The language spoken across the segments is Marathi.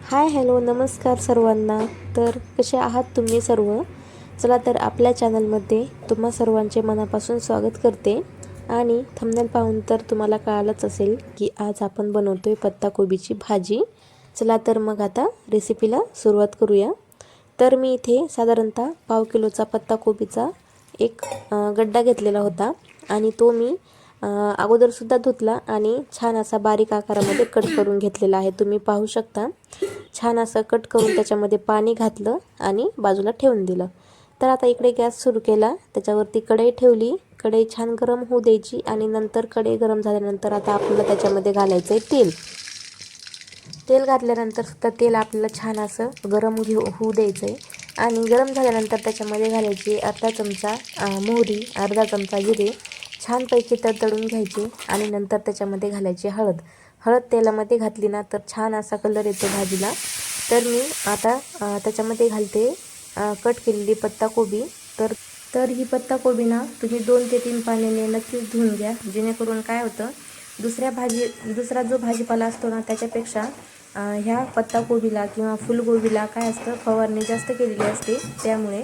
हाय हॅलो नमस्कार सर्वांना. तर कसे आहात तुम्ही सर्व? चला तर आपल्या चॅनलमध्ये तुम्हा सर्वांचे मनापासून स्वागत करते. आणि थंबनेल पाहून तर तुम्हाला कळालंच असेल की आज आपण बनवतोय पत्ताकोबीची भाजी. चला तर मग आता रेसिपीला सुरुवात करूया. तर मी इथे साधारणतः पाव किलोचा पत्ताकोबीचा एक गड्डा घेतलेला होता आणि तो मी अगोदरसुद्धा धुतला आणि छान असा बारीक आकारामध्ये कट करून घेतलेला आहे. तुम्ही पाहू शकता. छान असं कट करून त्याच्यामध्ये पाणी घातलं आणि बाजूला ठेवून दिलं. तर आता इकडे गॅस सुरू केला, त्याच्यावरती कढई ठेवली. कढई छान गरम होऊ द्यायची आणि नंतर कढई गरम झाल्यानंतर आता आपल्याला त्याच्यामध्ये घालायचं आहे तेल. तेल घातल्यानंतर सुद्धा तेल आपल्याला छान असं गरम होऊ द्यायचं आहे आणि गरम झाल्यानंतर त्याच्यामध्ये घालायची अर्धा चमचा मोहरी, अर्धा चमचा जिरे छानपैकी तडतडून घ्यायचे आणि नंतर त्याच्यामध्ये घालायची हळद. हळद तेलामध्ये घातली ना तर छान असा कलर येतो भाजीला. तर मी आता त्याच्यामध्ये घालते कट केलेली पत्ताकोबी. तर ही पत्ताकोबी ना तुम्ही 2 ते 3 पाण्याने नक्कीच धुवून घ्या, जेणेकरून काय होतं दुसरा जो भाजीपाला असतो ना त्याच्यापेक्षा ह्या पत्ताकोबीला किंवा फुलगोबीला काय असतं फवारणी जास्त केलेली असते. त्यामुळे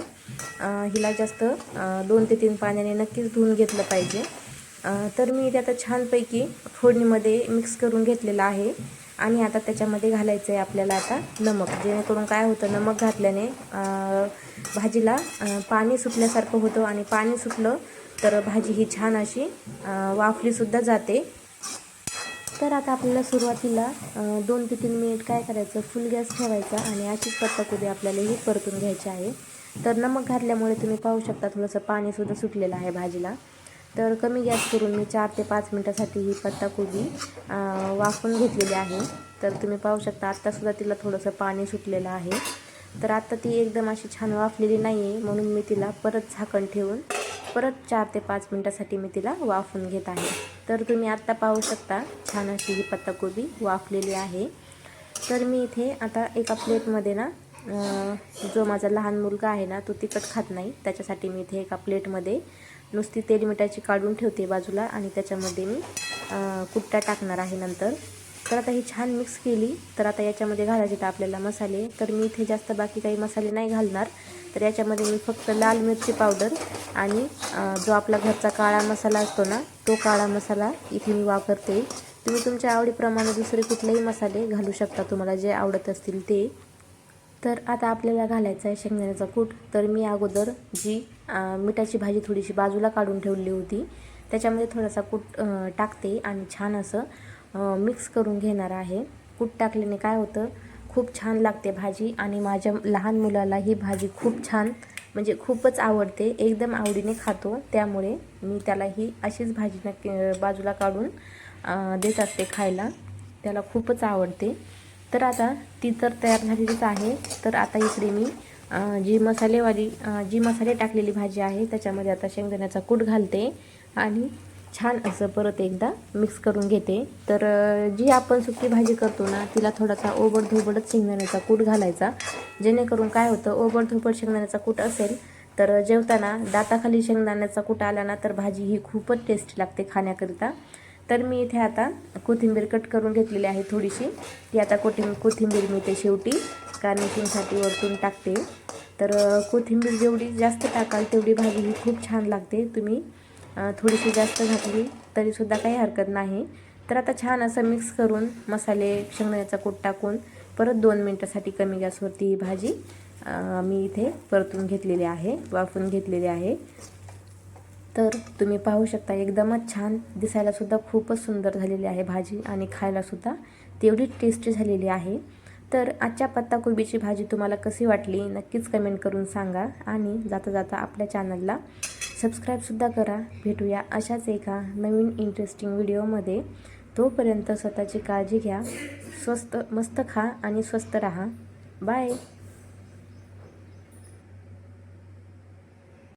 हिला जास्त 2 ते 3 पाण्याने नक्कीच धुवून घेतलं पाहिजे. तर मी इथे आता छानपैकी फोडणीमध्ये मिक्स करून घेतलेलं आहे आणि आता त्याच्यामध्ये घालायचं आहे आपल्याला आता नमक. जेणेकरून काय होतं नमक घातल्याने भाजीला पाणी सुटल्यासारखं होतं आणि पाणी सुटलं तर भाजी ही छान अशी वाफलीसुद्धा जाते. तर आता आपल्याला सुरुवातीला 2 ते 3 मिनिट काय करायचं, फुल गॅस ठेवायचा आणि अशीच पत्ताकोबी आपल्याला ही परतून घ्यायची आहे. तर नमक घातल्यामुळे तुम्ही पाहू शकता थोडंसं पाणीसुद्धा सुटलेलं आहे भाजीला. तर कमी गॅस करून मी 4 ते 5 मिनटासाठी ही पत्ताकोबी वाफवून घेतलेली आहे. तर तुम्ही पाहू शकता आत्तासुद्धा तिला थोडंसं पाणी सुटलेलं आहे. तर आत्ता ती एकदम अशी छान वाफलेली नाही आहे, म्हणून मी तिला परत झाकण ठेवून परत 4 ते 5 मिनटासाठी मी तिला वाफवून घेत आहे. तर तुम्ही आत्ता पाहू शकता छान अशी ही पत्ताकोबी वाफलेली आहे. तर मी इथे आता एका प्लेटमध्ये ना जो माझा लहान मुलगा आहे ना तो तिखट खात नाही, त्याच्यासाठी मी इथे एका प्लेटमध्ये नुसती तेल मिठाची काढून ठेवते बाजूला आणि त्याच्यामध्ये मी कुट्टा टाकणार आहे नंतर. तर आता ही छान मिक्स केली. तर आता याच्यामध्ये घालायचे तर आपल्याला मसाले. तर मी इथे जास्त बाकी काही मसाले नाही घालणार. तर याच्यामध्ये मी फक्त लाल मिरची पावडर आणि जो आपला घरचा काळा मसाला असतो ना तो काळा मसाला इथे मी वापरते. तुम्ही तुमच्या आवडीप्रमाणे दुसरे कुठलेही मसाले घालू शकता, तुम्हाला जे आवडत असतील ते. तर आता आपल्याला घालायचं आहे शेंगदाण्याचा कूट. तर मी अगोदर जी मिठाची भाजी थोडीशी बाजूला काढून ठेवली होती त्याच्यामध्ये थोडासा कूट टाकते आणि छान असं मिक्स करून घेणार आहे. कूट टाकल्याने काय होतं खूप छान लागते भाजी आणि माझ्या लहान मुलाला ही भाजी खूप छान म्हणजे खूपच आवडते, एकदम आवडीने खातो. त्यामुळे मी त्याला ही अशीच भाजी नक्की बाजूला काढून देत असते खायला, त्याला खूपच आवडते. तर आता ती तर तयार झालेलीच आहे. तर आता इकडे मी जी मसाले टाकलेली भाजी आहे त्याच्यामध्ये आता शेंगदाण्याचा कूट घालते आणि छान असं परत एकदा मिक्स करून घेते. तर जी आपण सुकी भाजी करतो ना तिला थोडासा ओबडधोबडच शेंगदाण्याचा कूट घालायचा, जेणेकरून काय होतं ओबडधोबड शेंगदाण्याचा कूट असेल तर जेवताना दाताखाली शेंगदाण्याचा कूट आला ना तर भाजी ही खूपच टेस्टी लागते खाण्याकरिता. तर मी इथे आता कोथिंबीर कट करून घेतलेली आहे थोडीशी. ती आता कोथिंबीर मी ते शेवटी गार्निशिंगसाठी वरतून टाकते. तर कोथिंबीर जेवढी जास्त टाकाल तेवढी भाजी ही खूप छान लागते. तुम्ही थोडीशी जास्त घातली तरीसुद्धा काही हरकत नाही. तर आता छान असं मिक्स करून मसाले शेंगदाण्याचा कूट टाकून परत 2 मिनटासाठी कमी गॅसवरती ही भाजी मी इथे परतून घेतलेली आहे, वाफवून घेतलेली आहे. तर तुम्ही पाहू शकता एकदमच छान दिसायलासुद्धा खूपच सुंदर झालेली आहे भाजी आणि खायलासुद्धा तेवढीच टेस्टी झालेली आहे. तर आजच्या पत्ताकोबीची भाजी तुम्हाला कशी वाटली नक्कीच कमेंट करून सांगा आणि जाता जाता आपल्या चॅनलला सबस्क्राईबसुद्धा करा. भेटूया अशाच एका नवीन इंटरेस्टिंग व्हिडिओमध्ये. तोपर्यंत स्वतःची काळजी घ्या, मस्त खा आणि स्वस्त राहा. बाय.